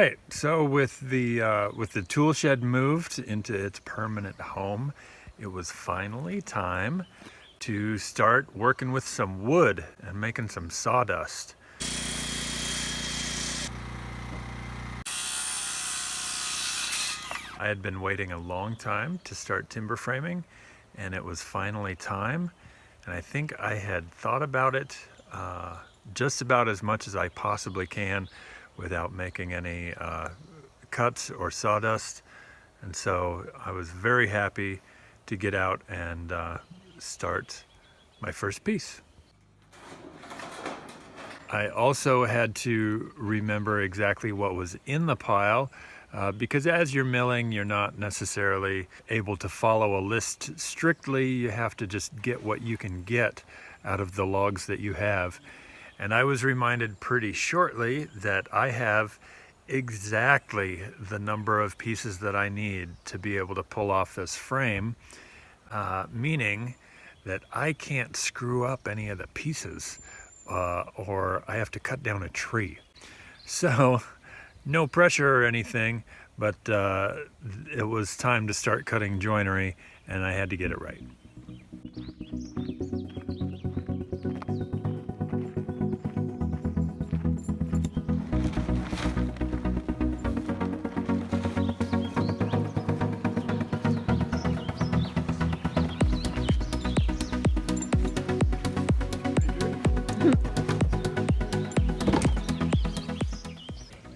right, so with the tool shed moved into its permanent home, it was finally time to start working with some wood and making some sawdust. I had been waiting a long time to start timber framing, and it was finally time. And I think I had thought about it just about as much as I possibly can without making any cuts or sawdust. And so I was very happy to get out and start my first piece. I also had to remember exactly what was in the pile because as you're milling, you're not necessarily able to follow a list strictly. You have to just get what you can get out of the logs that you have. And I was reminded pretty shortly that I have exactly the number of pieces that I need to be able to pull off this frame, meaning that I can't screw up any of the pieces or I have to cut down a tree. So no pressure or anything, but it was time to start cutting joinery and I had to get it right.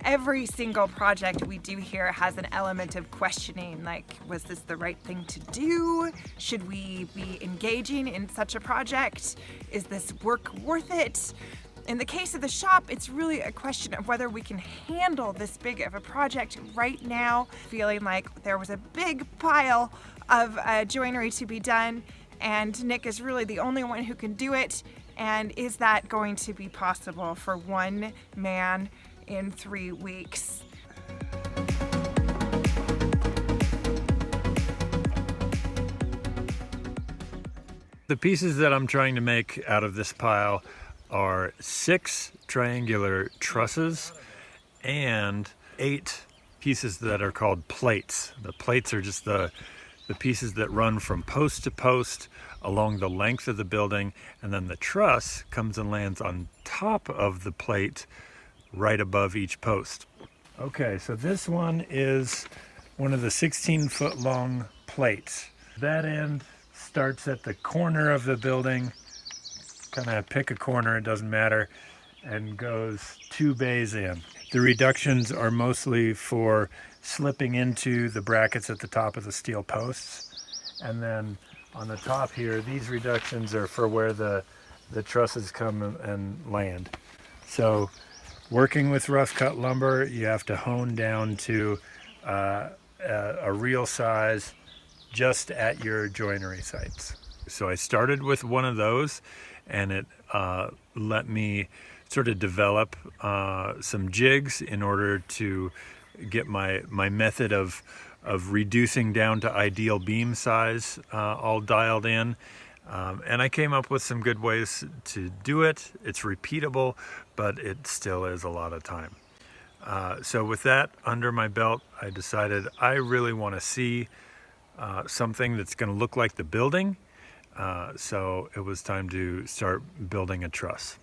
Every single project we do here has an element of questioning, like, was this the right thing to do? Should we be engaging in such a project? Is this work worth it? In the case of the shop, it's really a question of whether we can handle this big of a project right now, feeling like there was a big pile of joinery to be done, and Nick is really the only one who can do it. And is that going to be possible for one man in 3 weeks? The pieces that I'm trying to make out of this pile are 6 triangular trusses and 8 pieces that are called plates. The plates are just the pieces that run from post to post along the length of the building, and then the truss comes and lands on top of the plate right above each post. Okay, so this one is one of the 16-foot long plates. That end starts at the corner of the building, kind of pick a corner, it doesn't matter, and goes 2 bays in. The reductions are mostly for slipping into the brackets at the top of the steel posts. And then on the top here, these reductions are for where the trusses come and land. So working with rough cut lumber, you have to hone down to a real size just at your joinery sites. So I started with one of those, and it let me sort of develop some jigs in order to get my method of reducing down to ideal beam size all dialed in. And I came up with some good ways to do it. It's repeatable, but it still is a lot of time. So with that under my belt, I decided I really want to see something that's going to look like the building. So it was time to start building a truss.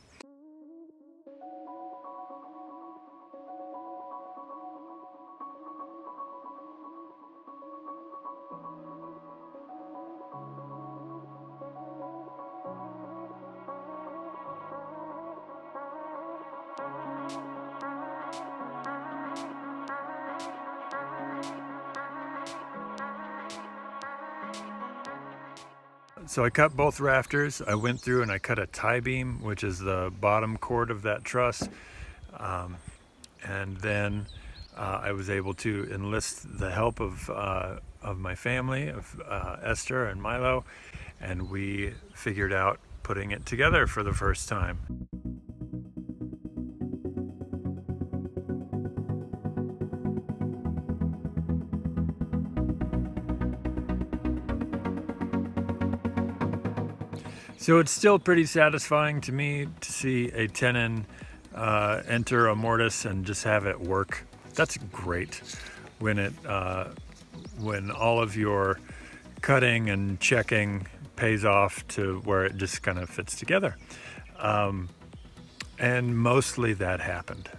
So I cut both rafters. I went through and I cut a tie beam, which is the bottom chord of that truss. And then I was able to enlist the help of my family, of Esther and Milo, and we figured out putting it together for the first time. So it's still pretty satisfying to me to see a tenon enter a mortise and just have it work. That's great when when all of your cutting and checking pays off to where it just kind of fits together. And mostly that happened.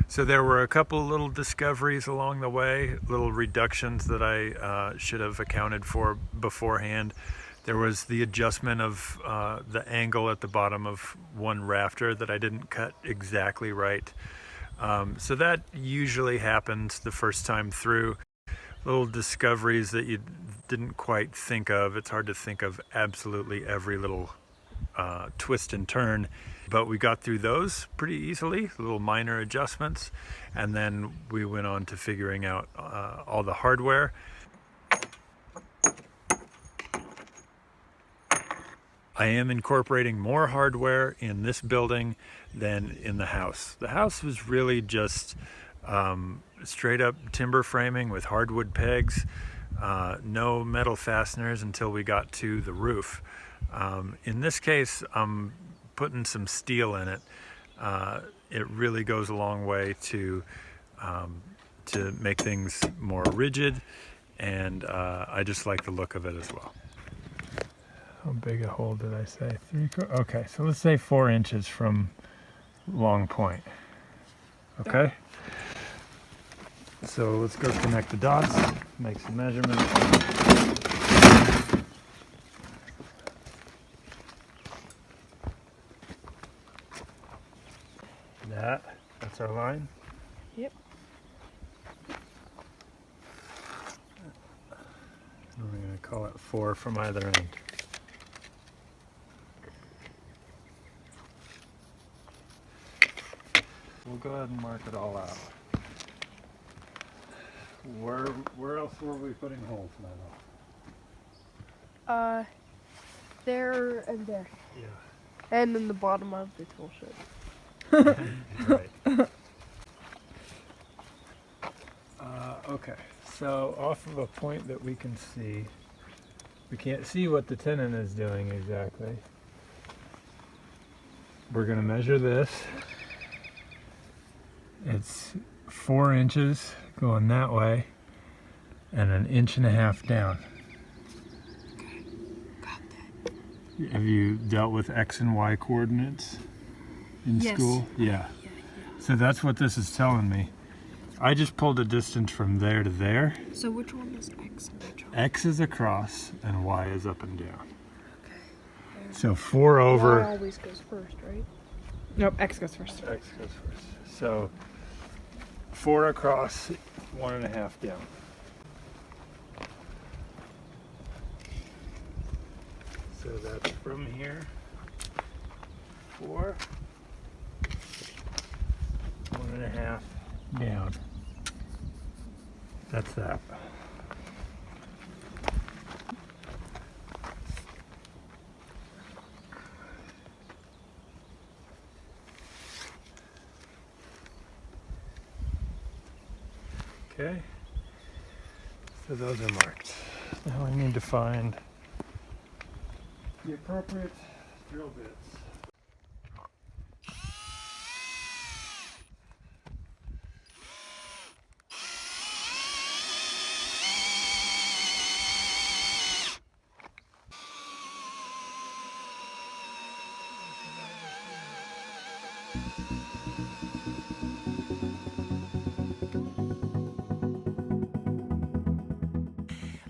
So there were a couple little discoveries along the way, little reductions that I should have accounted for beforehand. There was the adjustment of the angle at the bottom of one rafter that I didn't cut exactly right. So that usually happens the first time through. Little discoveries that you didn't quite think of. It's hard to think of absolutely every little twist and turn, but we got through those pretty easily, little minor adjustments, and then we went on to figuring out all the hardware. I am incorporating more hardware in this building than in the house. The house was really just straight up timber framing with hardwood pegs, no metal fasteners until we got to the roof. In this case, I'm putting some steel in it. It really goes a long way to make things more rigid, and I just like the look of it as well. How big a hole did I say? Okay, so let's say 4 inches from long point. Okay? So let's go connect the dots, make some measurements. That's our line. Yep. And we're going to call it 4 from either end. We'll go ahead and mark it all out. Where else were we putting holes, Milo? There and there. Yeah. And in the bottom of the tool shed. Right. Okay, so off of a point that we can see, we can't see what the tenon is doing exactly. We're going to measure this. It's 4 inches going that way and 1.5 inches down. Got that. Have you dealt with X and Y coordinates in school? Yeah. So that's what this is telling me. I just pulled a distance from there to there. So which one is X and which one? X is across and Y is up and down. Okay. So 4 over. Y always goes first, right? Nope, X goes first. X goes first. So 4 across, 1.5 down. So that's from here. 4. 1.5 down. That's that. Okay. So those are marked. Now I need to find the appropriate drill bits.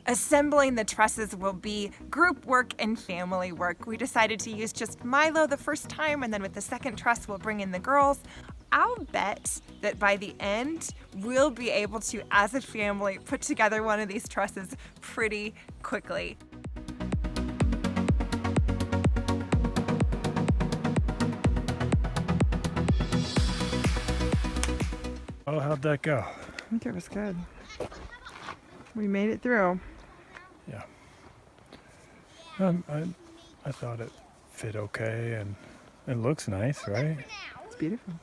Assembling the trusses will be group work and family work. We decided to use just Milo the first time, and then with the second truss, we'll bring in the girls. I'll bet that by the end, we'll be able to, as a family, put together one of these trusses pretty quickly. Oh, how'd that go? I think it was good. We made it through. Yeah. I thought it fit okay, and it looks nice, right? It's beautiful.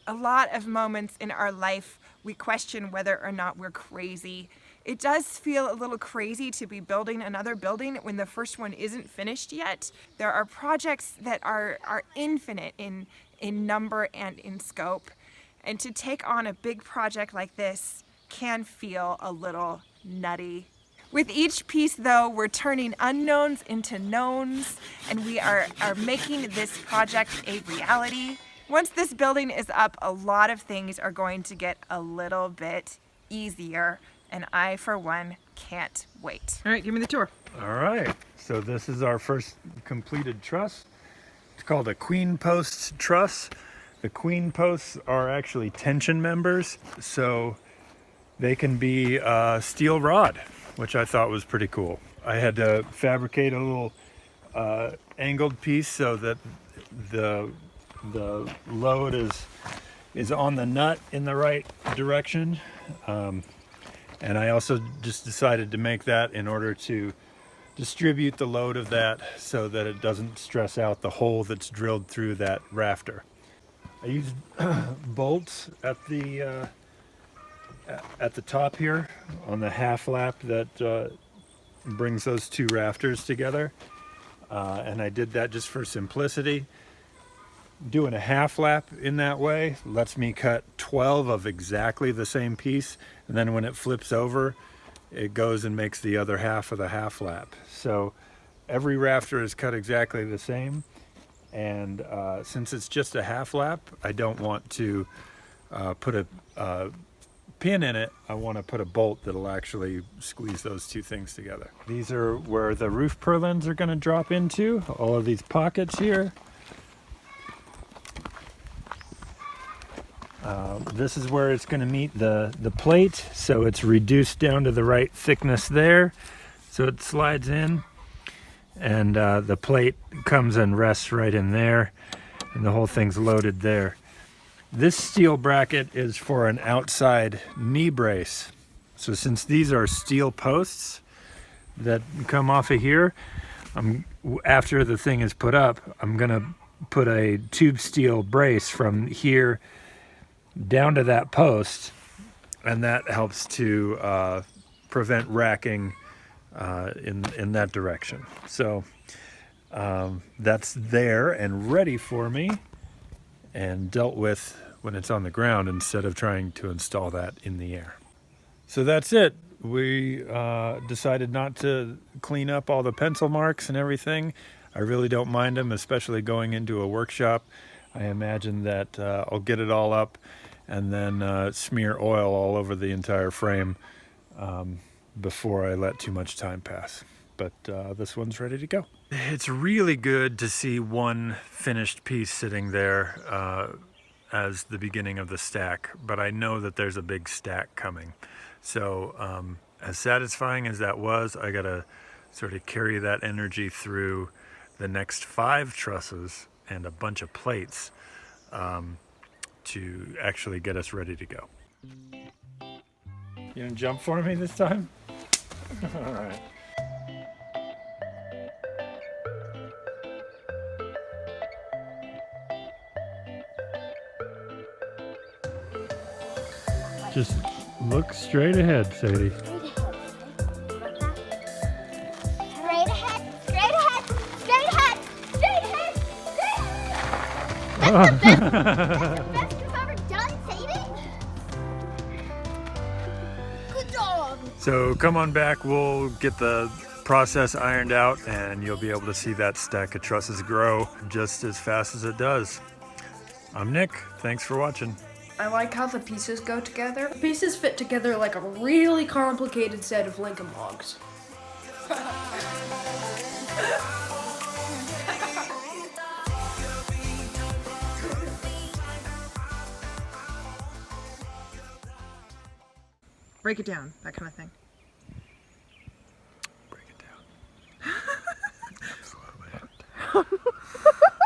A lot of moments in our life, we question whether or not we're crazy. It does feel a little crazy to be building another building when the first one isn't finished yet. There are projects that are infinite in number and in scope. And to take on a big project like this can feel a little nutty. With each piece, though, we're turning unknowns into knowns, and we are making this project a reality. Once this building is up, a lot of things are going to get a little bit easier, and I, for one, can't wait. All right, give me the tour. All right, so this is our first completed truss. It's called a queen post truss. The queen posts are actually tension members, so they can be steel rod, which I thought was pretty cool. I had to fabricate a little angled piece so that the load is on the nut in the right direction. And I also just decided to make that in order to distribute the load of that so that it doesn't stress out the hole that's drilled through that rafter. I used bolts at the top here on the half lap that brings those two rafters together. And I did that just for simplicity. Doing a half lap in that way lets me cut 12 of exactly the same piece, and then when it flips over, it goes and makes the other half of the half lap. So every rafter is cut exactly the same, and since it's just a half lap, I don't want to put a pin in it. I want to put a bolt that'll actually squeeze those two things together. These are where the roof purlins are going to drop into, all of these pockets here. This is where it's going to meet the plate, so it's reduced down to the right thickness there, so it slides in, and the plate comes and rests right in there, and the whole thing's loaded there. This steel bracket is for an outside knee brace. So since these are steel posts that come off of here, after the thing is put up, I'm going to put a tube steel brace from here down to that post, and that helps to prevent racking in that direction. So that's there and ready for me and dealt with when it's on the ground instead of trying to install that in the air. So that's it. We decided not to clean up all the pencil marks and everything. I really don't mind them, especially going into a workshop. I imagine that I'll get it all up and then smear oil all over the entire frame before I let too much time pass. But this one's ready to go. It's really good to see one finished piece sitting there as the beginning of the stack, but I know that there's a big stack coming. So as satisfying as that was, I gotta sort of carry that energy through the next 5 trusses and a bunch of plates to actually get us ready to go. You gonna jump for me this time? All right. Just look straight ahead, Sadie. Straight ahead, straight ahead, straight ahead, straight ahead, straight ahead. That's the best you've ever done, Sadie. Good job. So come on back, we'll get the process ironed out and you'll be able to see that stack of trusses grow just as fast as it does. I'm Nick, thanks for watching. I like how the pieces go together. The pieces fit together like a really complicated set of Lincoln logs. Break it down, that kind of thing. Break it down. Absolutely.